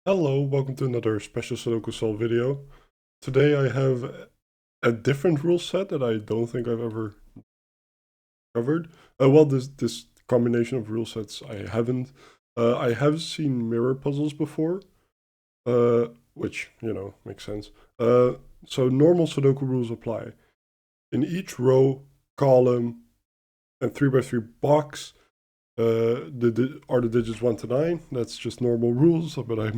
Hello, welcome to another special Sudoku Solve video. Today I have a different rule set that I don't think I've ever covered. This combination of rule sets I haven't. I have seen mirror puzzles before, which, makes sense. So normal Sudoku rules apply. In each row, column, and 3x3 box, are the digits 1 to 9. That's just normal rules, but I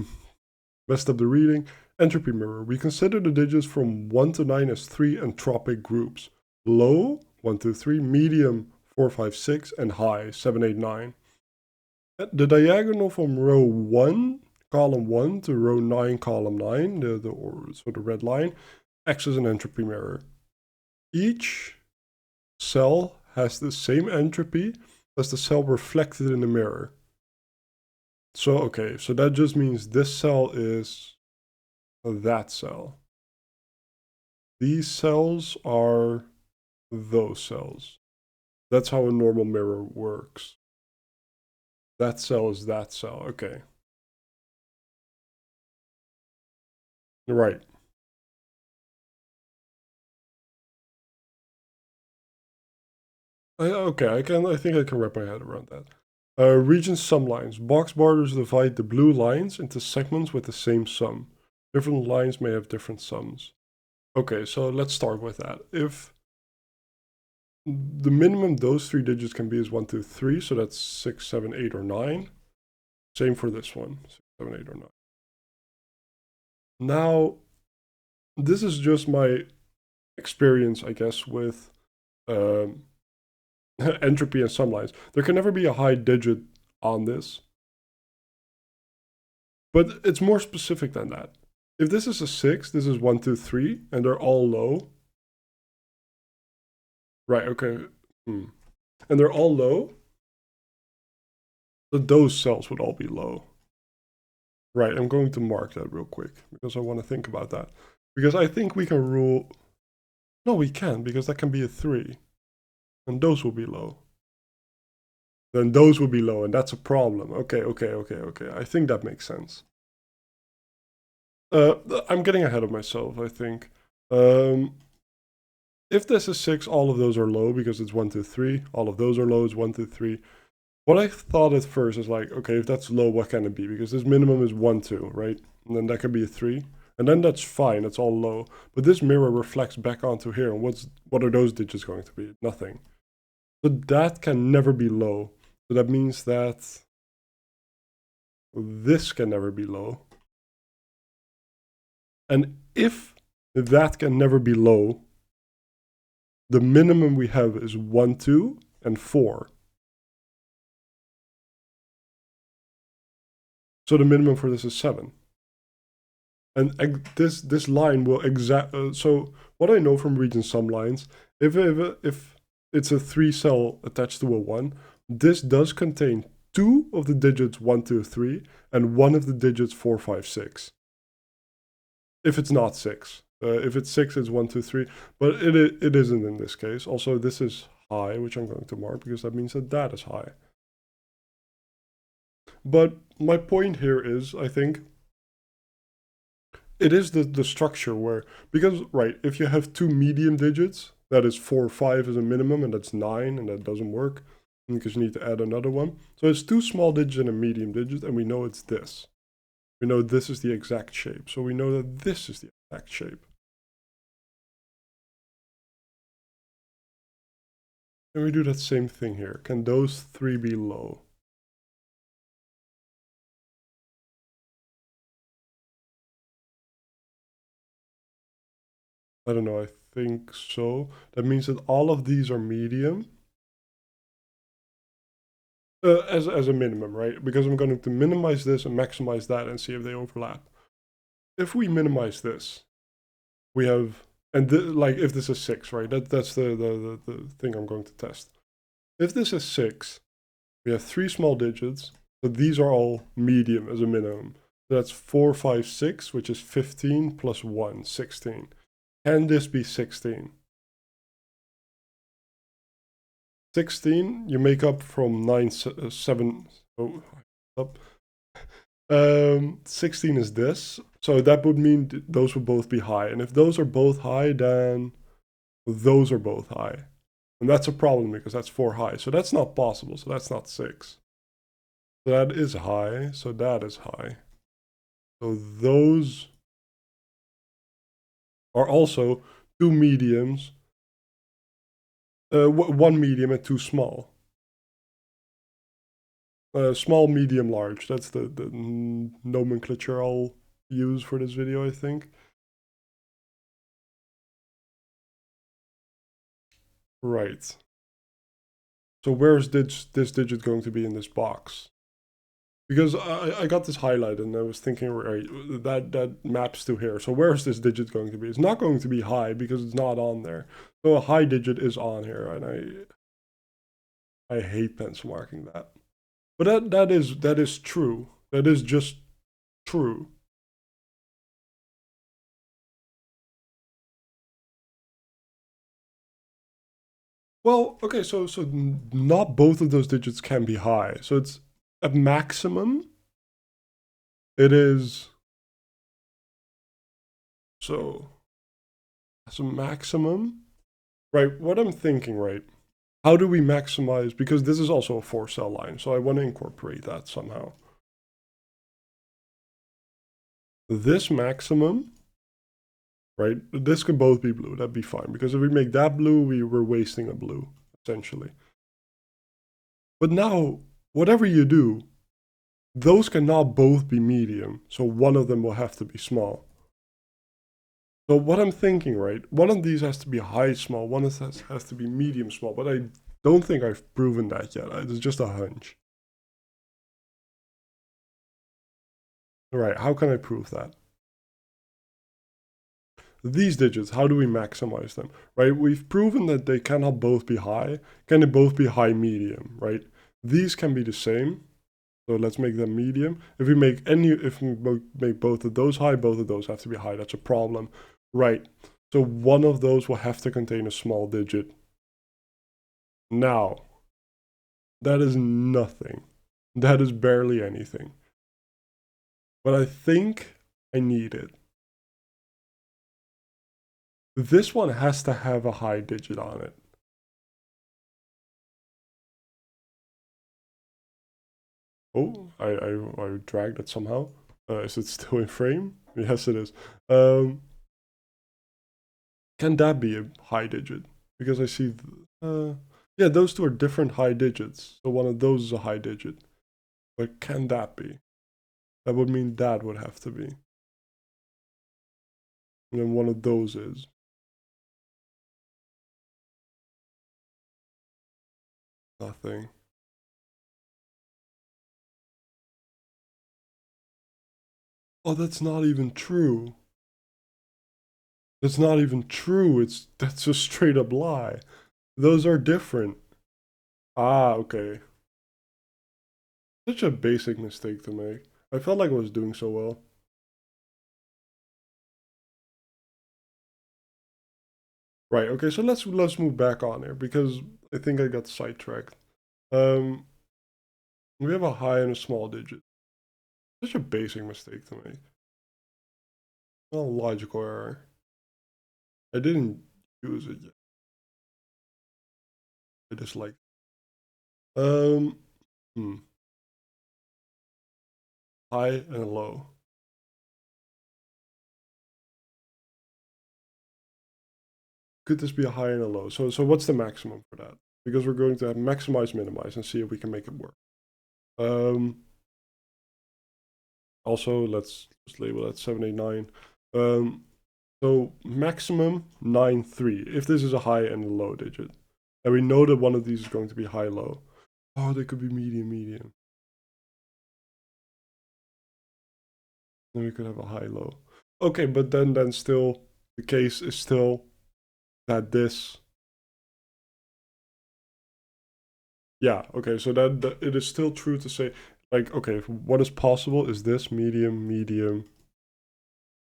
messed up the reading. Entropy mirror. We consider the digits from 1 to 9 as 3 entropic groups. Low, 1, 2, 3, medium, 4, 5, 6, and high, 7, 8, 9. The diagonal from row 1, column 1 to row 9, column 9, the red line, acts as an entropy mirror. Each cell has the same entropy as the cell reflected in the mirror. So, okay, so that just means this cell is that cell. These cells are those cells. That's how a normal mirror works. That cell is that cell. Okay. Right. Okay, I think I can wrap my head around that. Region sum lines. Box borders divide the blue lines into segments with the same sum. Different lines may have different sums. Okay, so let's start with that. If the minimum those three digits can be is 1, 2, 3, so that's 6, 7, 8, or 9. Same for this one, 6, 7, 8, or 9. Now, this is just my experience, I guess, with entropy and sum lines. There can never be a high digit on this. But it's more specific than that. If this is a 6, this is 1, 2, 3, and they're all low. Right, okay. And they're all low. So those cells would all be low. Right, I'm going to mark that real quick because I want to think about that. Because I think we can rule... No, we can't, because that can be a 3. And those will be low. Then those will be low, and that's a problem. Okay. I think that makes sense. I'm getting ahead of myself, I think. If this is 6, all of those are low because it's 1, 2, 3. All of those are low, it's 1, 2, 3. What I thought at first is like, okay, if that's low, what can it be? Because this minimum is 1, 2, right? And then that could be a 3. And then that's fine, it's all low. But this mirror reflects back onto here, and what are those digits going to be? Nothing. So that can never be low. So that means that this can never be low. And if that can never be low, the minimum we have is 1, 2, and 4. So the minimum for this is 7. And this line will so what I know from region sum lines, if it's a 3 cell attached to a 1, this does contain 2 of the digits 1, 2, 3, and 1 of the digits 4, 5, 6. If it's not 6. If it's 6, it's 1, 2, 3. But it isn't in this case. Also, this is high, which I'm going to mark because that means that is high. But my point here is, I think, it is the structure where, because, right, if you have 2 medium digits, that is 4, 5 as a minimum, and that's 9, and that doesn't work, because you need to add another one. So it's 2 small digits and a medium digit, and we know it's this. We know this is the exact shape, so we know that this is the exact shape. And we do that same thing here. Can those 3 be low? I don't know, I think so. That means that all of these are medium. As a minimum, right? Because I'm going to minimize this and maximize that and see if they overlap. If we minimize this, we have, and like if this is 6, right? That's the thing I'm going to test. If this is 6, we have 3 small digits, but these are all medium as a minimum. So that's 4, 5, 6, which is 15 plus 1, 16. Can this be 16? 16, you make up from 9, 7, oh, up. 16 is this. So that would mean those would both be high. And if those are both high, then those are both high. And that's a problem because that's 4 high. So that's not possible. So that's not 6. So that is high. So that is high. So those are also 2 mediums. One medium and 2 small. Small, medium, large. That's the nomenclature I'll use for this video, I think. Right. So where's this digit going to be in this box? Because I got this highlighted and I was thinking, right, that maps to here. So where's this digit going to be? It's not going to be high because it's not on there. So a high digit is on here, and I hate pencil marking that. But that is true. That is just true. Well, okay, so not both of those digits can be high. So it's a maximum. It is so as a maximum, right? What I'm thinking, right? How do we maximize? Because this is also a 4-cell line, so I want to incorporate that somehow. This maximum, right? This could both be blue. That'd be fine. Because if we make that blue, we were wasting a blue, essentially. But now, whatever you do, those cannot both be medium. So one of them will have to be small. So what I'm thinking, right? One of these has to be high small. One has to be medium small. But I don't think I've proven that yet. It's just a hunch. All right, how can I prove that? These digits, how do we maximize them, right? We've proven that they cannot both be high. Can they both be high medium, right? These can be the same. So let's make them medium. If we make both of those high, both of those have to be high. That's a problem, right? So one of those will have to contain a small digit. Now, that is nothing. That is barely anything. But I think I need it. This one has to have a high digit on it. Oh, I dragged it somehow. Is it still in frame? Yes, it is. Can that be a high digit? Because I see, yeah, those two are different high digits. So one of those is a high digit. But can that be? That would mean that would have to be. And then one of those is. Nothing. Oh, that's not even true. That's not even true. That's a straight up lie. Those are different. Ah, okay. Such a basic mistake to make. I felt like I was doing so well. Right, okay, so let's move back on here because I think I got sidetracked. Um, we have a high and a small digit. Such a basic mistake to make. Oh, logical error. I didn't use it yet. I just like. Um, hmm. High and low. Could this be a high and a low? So what's the maximum for that? Because we're going to have maximize, minimize, and see if we can make it work. Also, let's just label that 789. So maximum 9.3. If this is a high and a low digit, and we know that one of these is going to be high low. Oh, they could be medium medium. Then we could have a high low. Okay, but then still the case is still that this. Yeah. Okay. So that it is still true to say, like, okay, what is possible is this medium medium.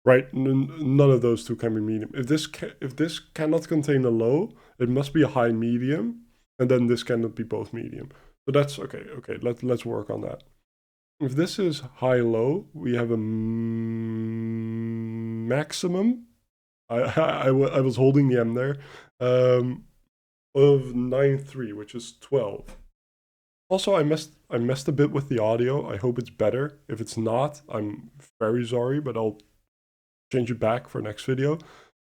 Right, none of those two can be medium. If this cannot contain a low, it must be a high medium, and then this cannot be both medium. So that's okay. Okay, let's work on that. if this is high-low, we have a maximum. I was holding the M there, of 9.3, which is 12. Also, I messed a bit with the audio. I hope it's better. If it's not, I'm very sorry, but I'll change it back for next video.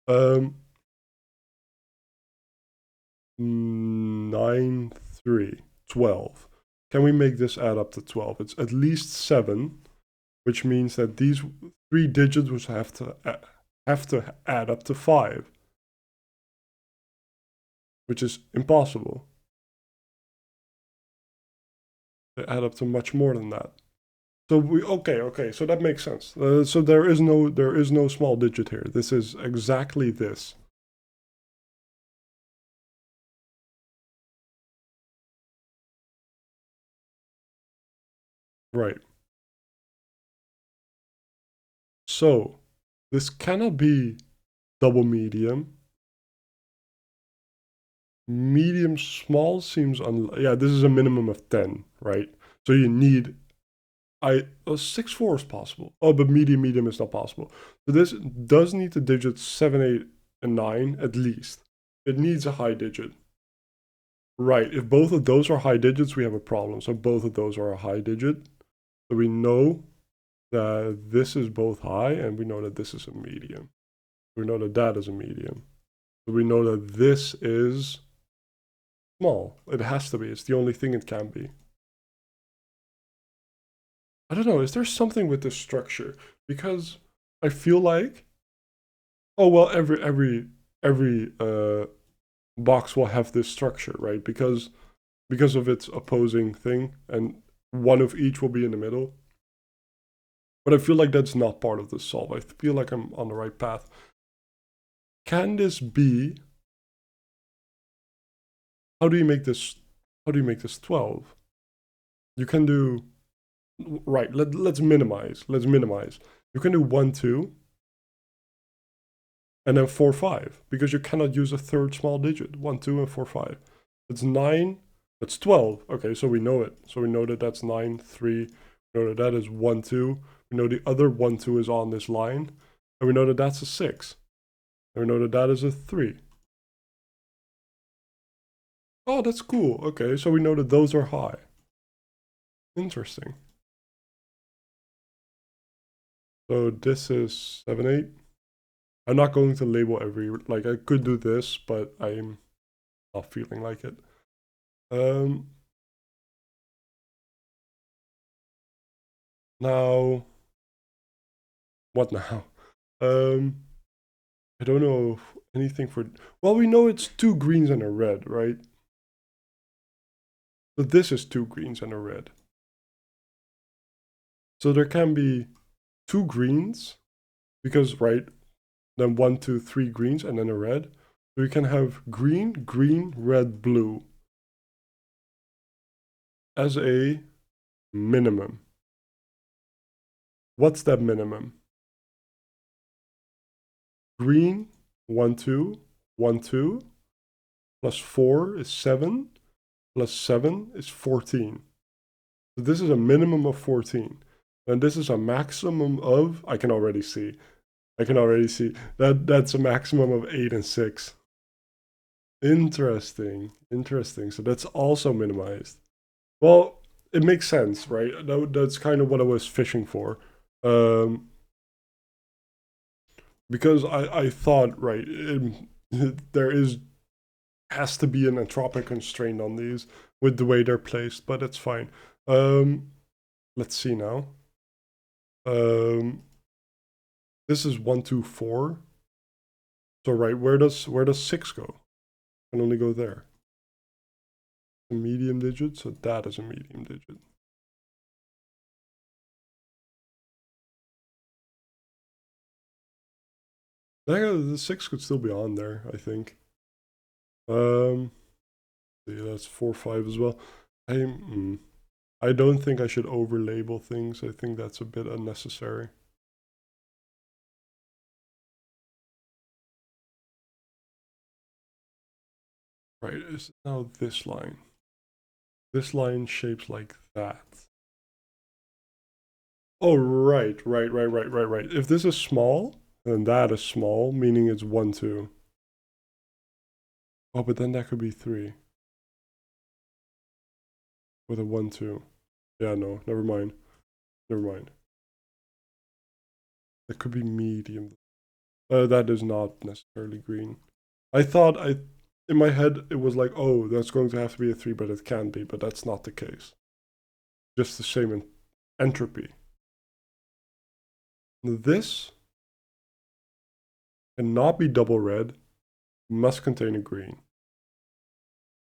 9.3, 12. Can we make this add up to 12? It's at least 7, which means that these 3 digits would have to add up to 5, which is impossible. They add up to much more than that. So okay, so that makes sense. So there is no small digit here. This is exactly this. Right. So this cannot be double medium. Medium small seems yeah, this is a minimum of 10, right? So you need 6-4 is possible. Oh, but medium is not possible. So this does need the digits 7, 8, and 9 at least. It needs a high digit. Right, if both of those are high digits, we have a problem. So both of those are a high digit. So we know that this is both high, and we know that this is a medium. We know that that is a medium. So we know that this is small. It has to be. It's the only thing it can be. I don't know. Is there something with this structure? Because I feel like, oh well, every box will have this structure, right? Because of its opposing thing, and one of each will be in the middle. But I feel like that's not part of the solve. I feel like I'm on the right path. Can this be? How do you make this? How do you make this 12? You can do right. Let's minimize. Let's minimize. You can do 1, 2, and then 4, 5, because you cannot use a third small digit. 1, 2, and 4, 5. It's 9. That's 12. Okay, so we know it. So we know that that's 9, 3. We know that that is 1, 2. We know the other 1, 2 is on this line. And we know that that's a 6. And we know that that is a 3. Oh, that's cool. Okay, so we know that those are high. Interesting. So this is 7, 8. I'm not going to label every, like I could do this, but I'm not feeling like it. Now, what now? I don't know anything for, well, we know it's 2 greens and a red, right? But this is 2 greens and a red. So there can be 2 greens, because, right, then 1, 2, 3 greens and then a red. So we can have green, green, red, blue as a minimum. What's that minimum? Green, 1, 2, 1, 2, plus 4 is 7, plus 7 is 14. So this is a minimum of 14. And this is a maximum of, I can already see that that's a maximum of 8 and 6. Interesting. So that's also minimized. Well, it makes sense, right? That's kind of what I was fishing for. Because I thought, right, there has to be an entropic constraint on these with the way they're placed, but it's fine. Let's see now. This is 1, 2, 4. So right, where does 6 go? I can only go there. A medium digit, so that is a medium digit. The 6 could still be on there, I think. Yeah, that's 4, 5 as well. I don't think I should overlabel things. I think that's a bit unnecessary. Right, is now this line. This line shapes like that. Oh, right. If this is small, then that is small, meaning it's 1, 2. Oh, but then that could be 3 with a 1, 2. Yeah, no, never mind. Never mind. That could be medium. That is not necessarily green. I thought in my head it was like, oh, that's going to have to be a 3, but it can be, but that's not the case. Just the same in entropy. This cannot be double red, must contain a green.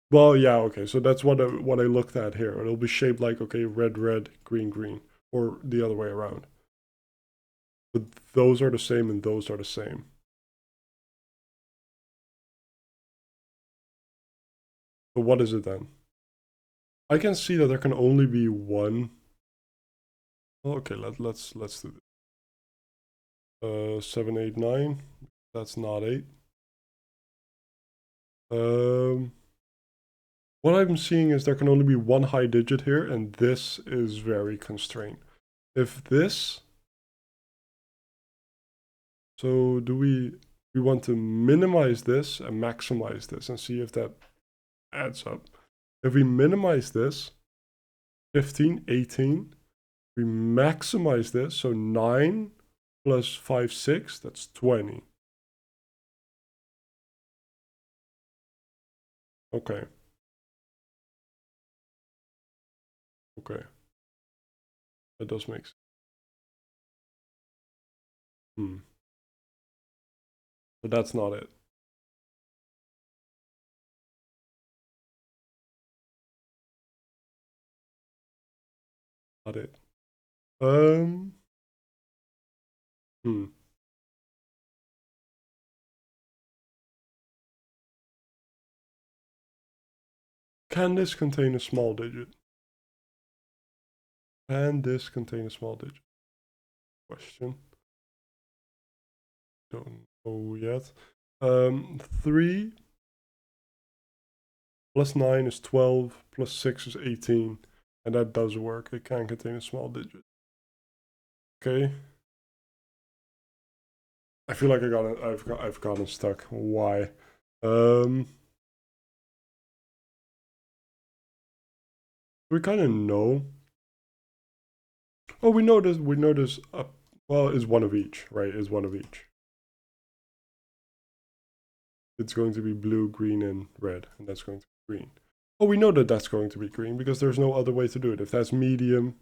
Well, yeah, okay, so that's what I looked at here. It'll be shaped like, okay, red, red, green, green, or the other way around. But those are the same and those are the same. So what is it then? I can see that there can only be one. Okay, let's do this. 7, 8, 9. That's not 8. What I'm seeing is there can only be one high digit here, and this is very constrained. If this, so do we want to minimize this and maximize this and see if that adds up. If we minimize this, 15, 18, we maximize this, so 9 plus 5, 6, that's 20. Okay. Okay. That does make sense. But that's not it. Not it. Um. Hmm. Can this contain a small digit? Can this contain a small digit? Question. Don't know yet. 3 plus 9 is 12, plus 6 is 18. And that does work. It can contain a small digit. Okay. I feel like I've gotten stuck. Why? We kind of know. Oh, we know this. We know this. Well, is one of each, right? Is one of each. It's going to be blue, green, and red, and that's going to be green. Oh, we know that that's going to be green because there's no other way to do it. If that's medium,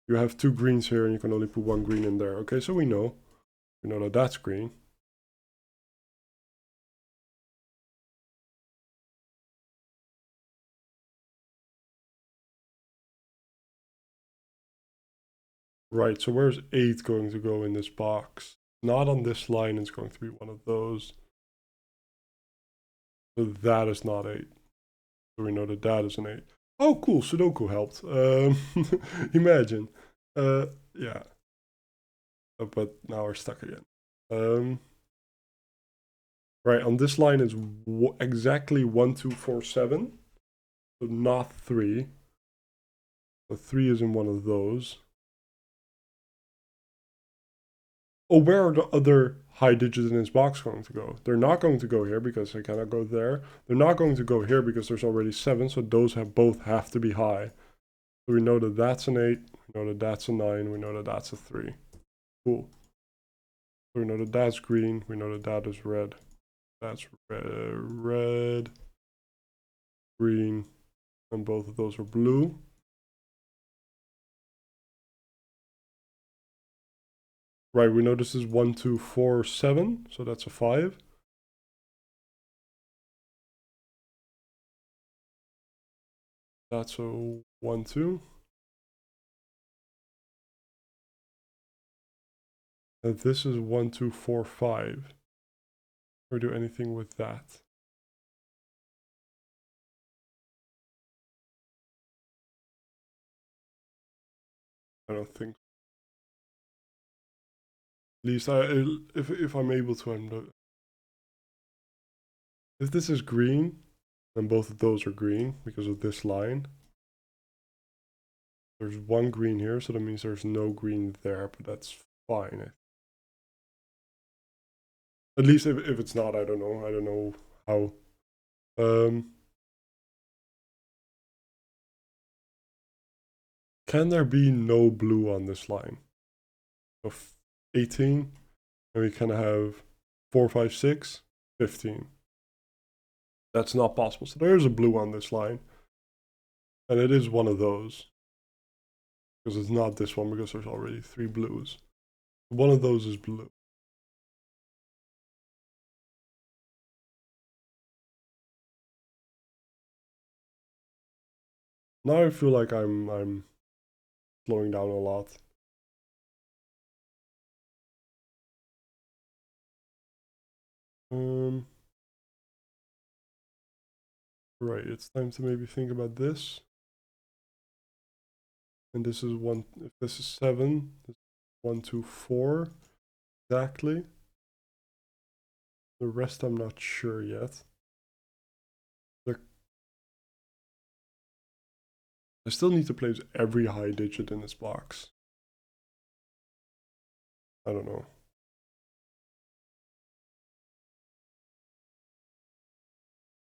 you have 2 greens here and you can only put 1 green in there. Okay, so we know that that's green. Right, so where's 8 going to go in this box? Not on this line, it's going to be one of those. So that is not 8. So we know that that is an 8. Oh, cool, Sudoku helped. Imagine. Yeah. But now we're stuck again. Right, on this line is exactly 1, 2, 4, 7. So not 3. So 3 is in one of those. Oh, where are the other high digits in this box going to go? They're not going to go here because I cannot go there. They're not going to go here because there's already 7, so those both have to be high. So we know that that's an 8, we know that that's a 9, we know that that's a 3. Cool. So we know that that's green, we know that that is red. That's red, green, and both of those are blue. Right, we know this is 1, 2, 4, 7, so that's a 5. That's a 1, 2. And this is 1, 2, 4, 5. Or do anything with that? I don't think. At least if I'm able to, if this is green, then both of those are green because of this line. There's one green here, so that means there's no green there, but that's fine. At least if it's not, I don't know. I don't know how. Can there be no blue on this line? So 18, and we can have 4, 5, 6, 15. That's not possible. So there's a blue on this line. And it is one of those. Because it's not this one, because there's already 3 blues. One of those is blue. Now I feel like I'm slowing down a lot. Right, it's time to maybe think about this. And this is 1, if this is 7, this is 1, 2, 4, exactly. The rest I'm not sure yet. I still need to place every high digit in this box. I don't know.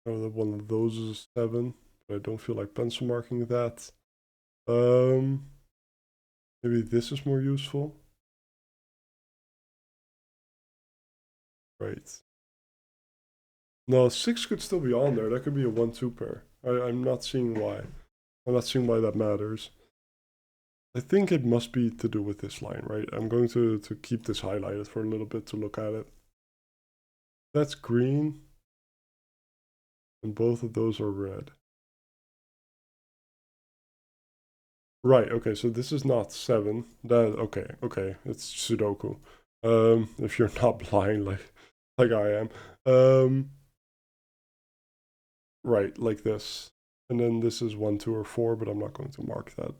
Oh, that one of those is 7, but I don't feel like pencil marking that. Maybe this is more useful. Right. No, 6 could still be on there. That could be a 1-2 pair. I'm not seeing why. I'm not seeing why that matters. I think it must be to do with this line, right? I'm going to keep this highlighted for a little bit to look at it. That's green. And both of those are red. Right, okay, so this is not 7. Okay, it's Sudoku. If you're not blind like I am. Right, like this. And then this is 1, 2, or 4, but I'm not going to mark that.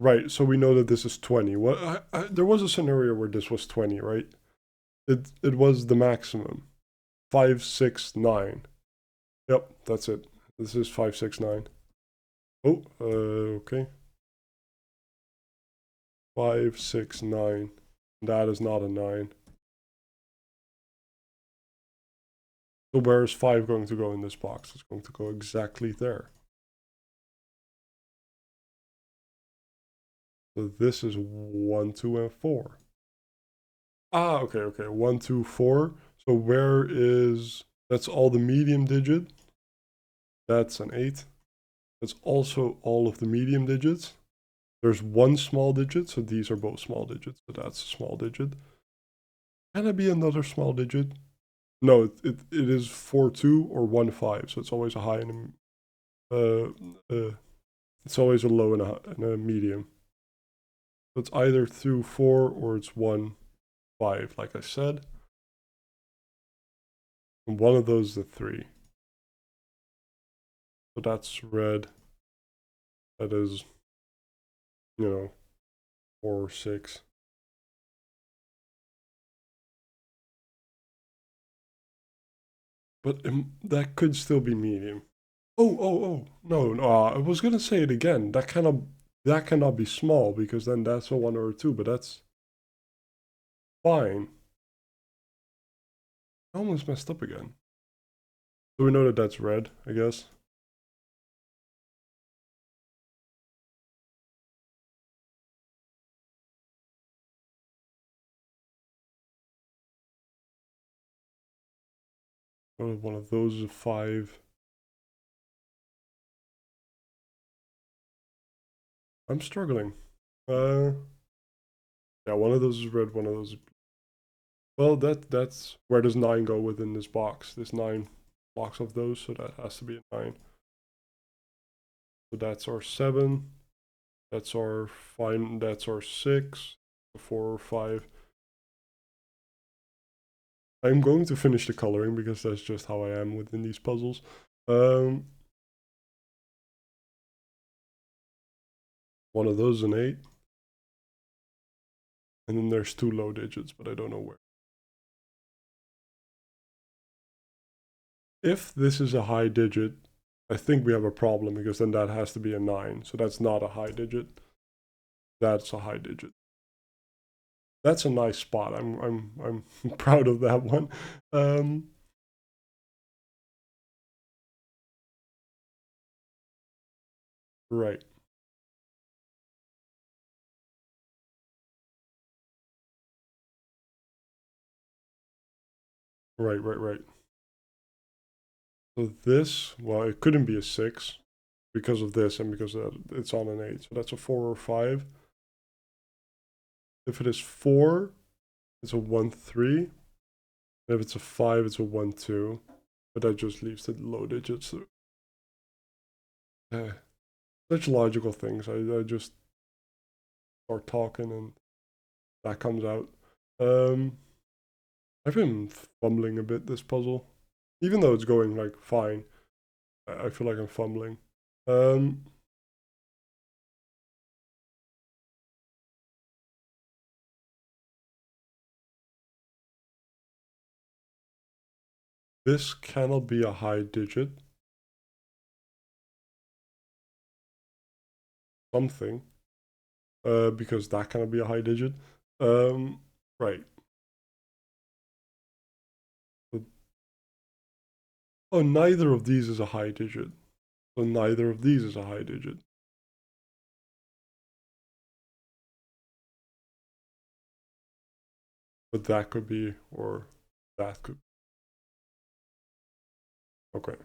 Right, so we know that this is 20. There was a scenario where this was 20, right? It was the maximum. 5, 6, 9. Yep, that's it. This is 5, 6, 9. Oh, okay. 5, 6, 9. That is not a 9. So where is 5 going to go in this box? It's going to go exactly there. So this is 1, 2, and 4. Ah, okay. 1, 2, 4. So where is... That's all the medium digit. That's an 8. That's also all of the medium digits. There's one small digit, so these are both small digits. So that's a small digit. Can it be another small digit? No, it is 4, 2 or 1, 5. So it's always a high and a... it's always a low and a medium. So it's either 2, 4 or it's 1, 5, like I said. And one of those is a 3. So that's red. That is, 4 or 6. But that could still be medium. Oh. No, I was going to say it again. That cannot be small, because then that's a 1 or a 2, but that's fine. I almost messed up again. So we know that that's red, I guess. One of those is a 5. I'm struggling. Yeah, one of those is red, one of those is... Well, that's... Where does 9 go within this box? There's 9 blocks of those, so that has to be a 9. So that's our 7. That's our 5. That's our 6. 4 or 5. I'm going to finish the coloring because that's just how I am within these puzzles. One of those is an 8. And then there's 2 low digits, but I don't know where. If this is a high digit, I think we have a problem because then that has to be a 9. So that's not a high digit. That's a high digit. That's a nice spot. I'm proud of that one. Right. Right. So this, well, it couldn't be a 6 because of this and because it's on an 8. So that's a 4 or 5. If it is 4, it's a 1, 3. And if it's a 5, it's a 1, 2. But that just leaves the low digits. Such logical things. I just start talking and that comes out. I've been fumbling a bit this puzzle. Even though it's going like fine, I feel like I'm fumbling. This cannot be a high digit. Something. Because that cannot be a high digit. Right. Oh, neither of these is a high digit. So neither of these is a high digit. But that could be, or that could. Okay.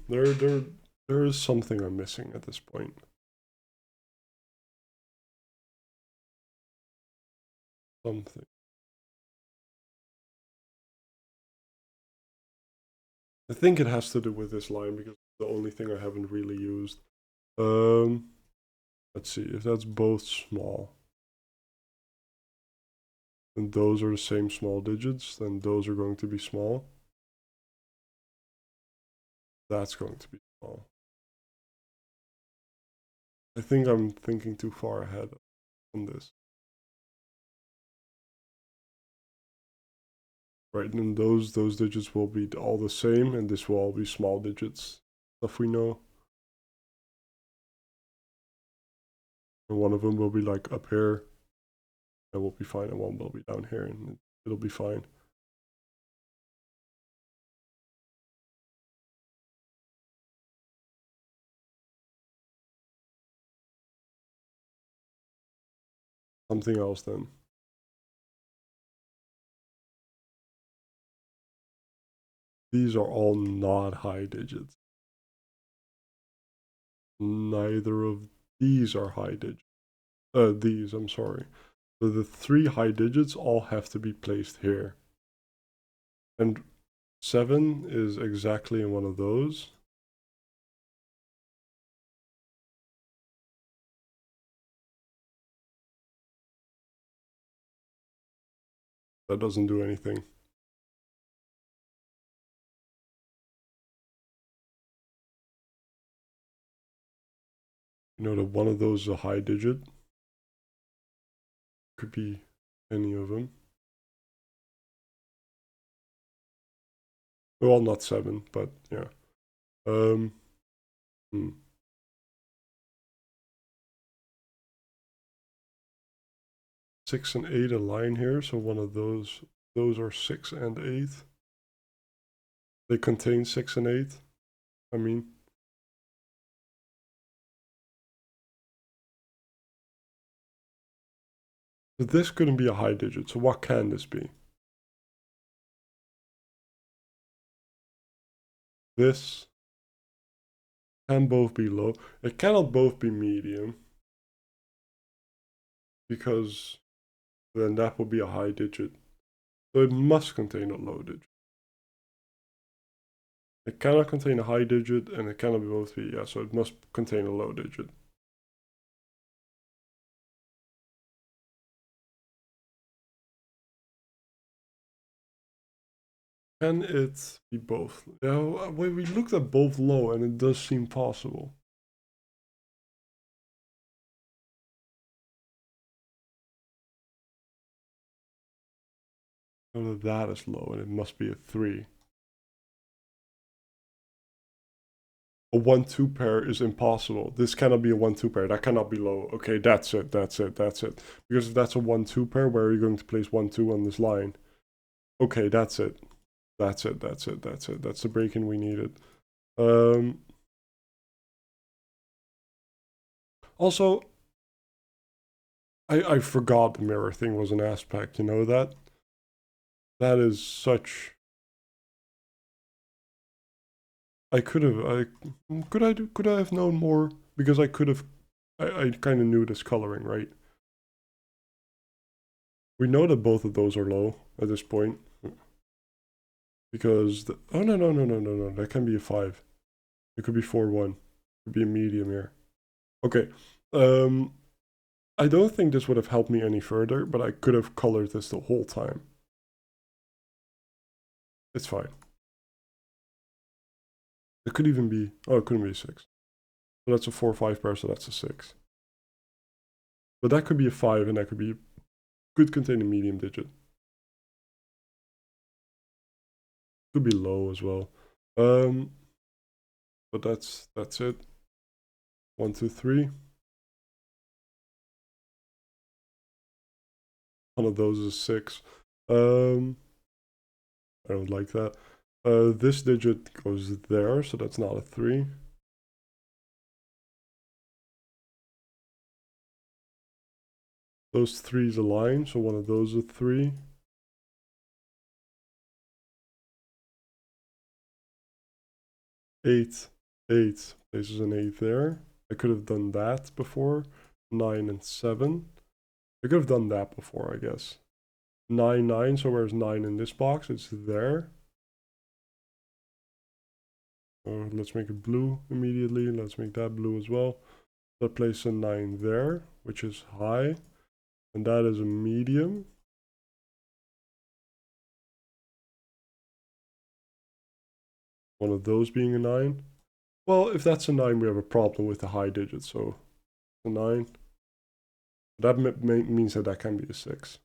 There is something I'm missing at this point. Something. I think it has to do with this line because it's the only thing I haven't really used. Let's see if that's both small. And those are the same small digits, then those are going to be small. That's going to be small. I think I'm thinking too far ahead on this. Right, and those digits will be all the same, and this will all be small digits. Stuff we know. And one of them will be like up here, and we'll be fine, and one will be down here, and it'll be fine. Something else then. These are all not high digits. Neither of these are high digits. These, I'm sorry. So the 3 high digits all have to be placed here. And 7 is exactly in one of those. That doesn't do anything. You know that one of those is a high digit. Could be any of them. Well, not 7, but yeah. Hmm. 6 and 8 align here, so one of those are 6 and 8. They contain 6 and 8. I mean, but this couldn't be a high digit, so what can this be? This can both be low. It cannot both be medium, because then that would be a high digit. So it must contain a low digit. It cannot contain a high digit, and it cannot both be, yeah, so it must contain a low digit. Can it be both? Yeah, we looked at both low and it does seem possible. So that is low and it must be a 3. A 1-2 pair is impossible. This cannot be a 1-2 pair. That cannot be low. Okay, that's it. Because if that's a 1-2 pair, where are you going to place 1-2 on this line? Okay, that's it. That's the break-in we needed. Also, I forgot the mirror thing was an aspect. You know that? That is such... could I have known more? Because I kind of knew this coloring, right? We know that both of those are low at this point. Because, oh no, that can be a 5. It could be 4-1. It could be a medium here. Okay, I don't think this would have helped me any further, but I could have colored this the whole time. It's fine. It could even be, oh, it couldn't be a 6. So that's a 4-5 pair, so that's a 6. But that could be a 5, and that could contain a medium digit. Could be low as well. But that's it. 1, 2, 3. One of those is 6. I don't like that. This digit goes there, so that's not a 3. Those 3's align, so one of those is a 3. Eight places an 8 there. I could have done that before. 9 and 7. I could have done that before, I guess. 9, 9, so where's 9 in this box? It's there. Let's make it blue immediately. Let's make that blue as well. So place a 9 there, which is high. And that is a medium. One of those being a 9. Well, if that's a 9, we have a problem with the high digit, so a 9. That means that can be a 6.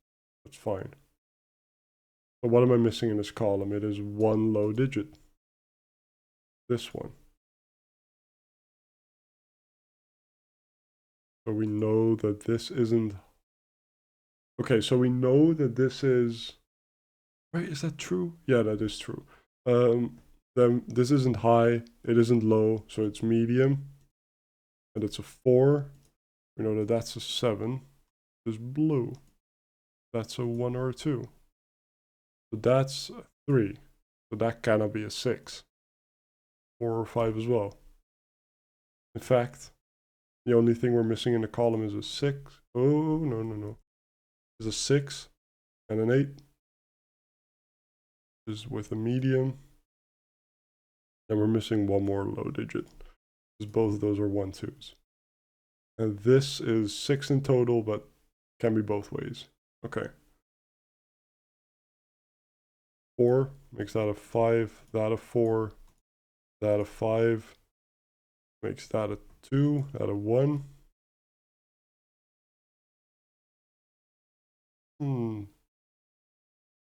That's fine. But what am I missing in this column? It is one low digit. This one. So we know that this isn't... Okay, so we know that this is... Wait, is that true? Yeah, that is true. Then this isn't high, it isn't low, so it's medium. And it's a 4. We know that that's a 7. It's blue. That's a 1 or a 2. So that's a 3. So that cannot be a 6. 4 or 5 as well. In fact, the only thing we're missing in the column is a 6. Oh, no. There's a 6 and an 8. This is with a medium. And we're missing one more low digit. Because both of those are 1, 2's. And this is 6 in total, but can be both ways. Okay. 4 makes that a 5, that a 4, that a 5. Makes that a 2, that a 1.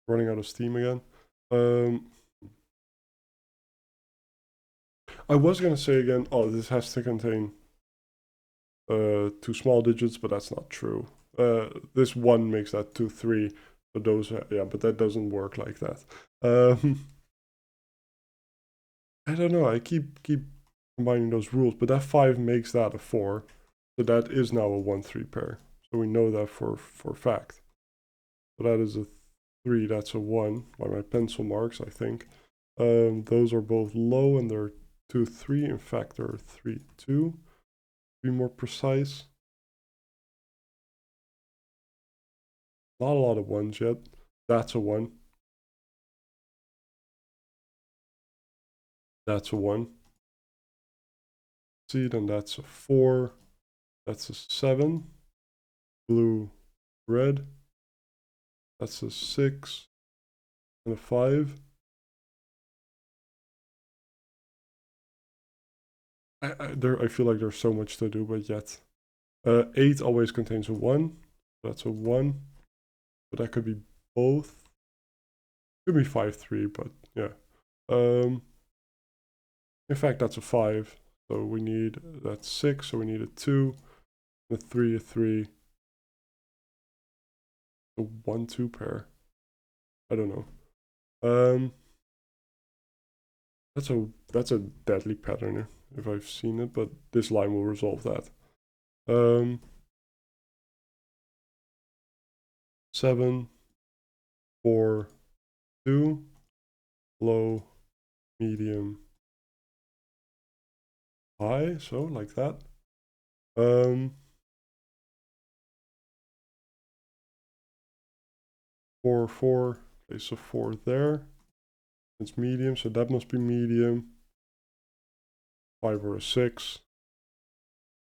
Running out of steam again. I was gonna say again, oh, this has to contain 2 small digits, but that's not true. This 1 makes that 2, 3. So those, yeah, but that doesn't work like that. I don't know. I keep combining those rules, but that 5 makes that a 4. So that is now a 1-3 pair. So we know that for fact. So that is a 3. That's a 1 by my pencil marks, I think. Those are both low, and they're 2, 3. In fact, they're 3, 2. To be more precise. Not a lot of 1s yet. That's a 1. That's a 1. See, then that's a 4. That's a 7. Blue, red. That's a 6. And a 5. I feel like there's so much to do, but yet 8 always contains a 1. That's a 1. But that could be both. Could be 5, 3, but yeah. In fact, that's a 5. So we need, that's 6, so we need a 2, a 3, a 3, a 1, 2 pair. I don't know. That's a deadly pattern if I've seen it, but this line will resolve that. 7, 4, 2, low, medium, high, so like that. 4, 4, place a 4 there. It's medium, so that must be medium. 5 or a 6.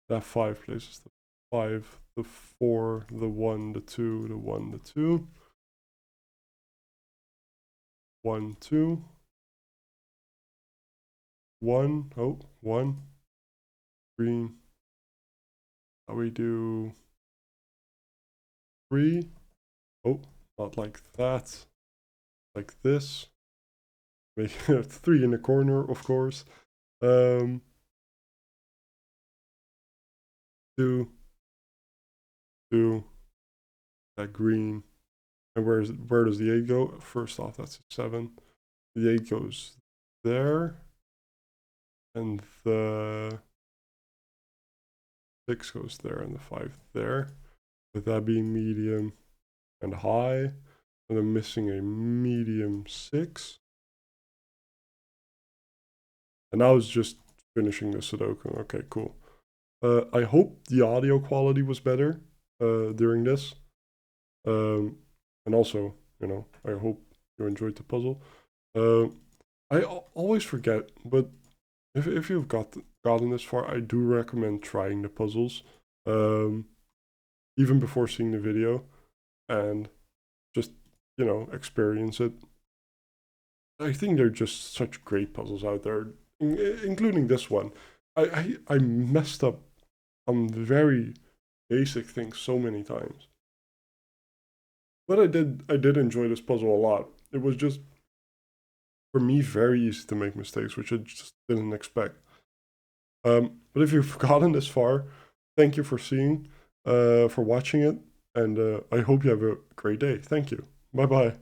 That 5 places the 5, the 4, the 1, the 2, the 1, the 2. 1, 2. 1, oh, 1. Green. Now we do 3. Oh, not like that. Like this. Make 3 in the corner, of course. 2. 2. That green. And where does the 8 go? First off, that's a 7. The 8 goes there. And the 6 goes there, and the 5 there. With that being medium and high. And I'm missing a medium 6. And I was just finishing the Sudoku. Okay, cool. I hope the audio quality was better during this. And also, you know, I hope you enjoyed the puzzle. I always forget, but if you've gotten this far, I do recommend trying the puzzles, even before seeing the video, and just, you know, experience it. I think they're just such great puzzles out there, including this one. I messed up on very basic things so many times. But I did enjoy this puzzle a lot. It was just, for me, very easy to make mistakes, which I just didn't expect. But if you've gotten this far, thank you for watching it, and I hope you have a great day. Thank you. Bye-bye.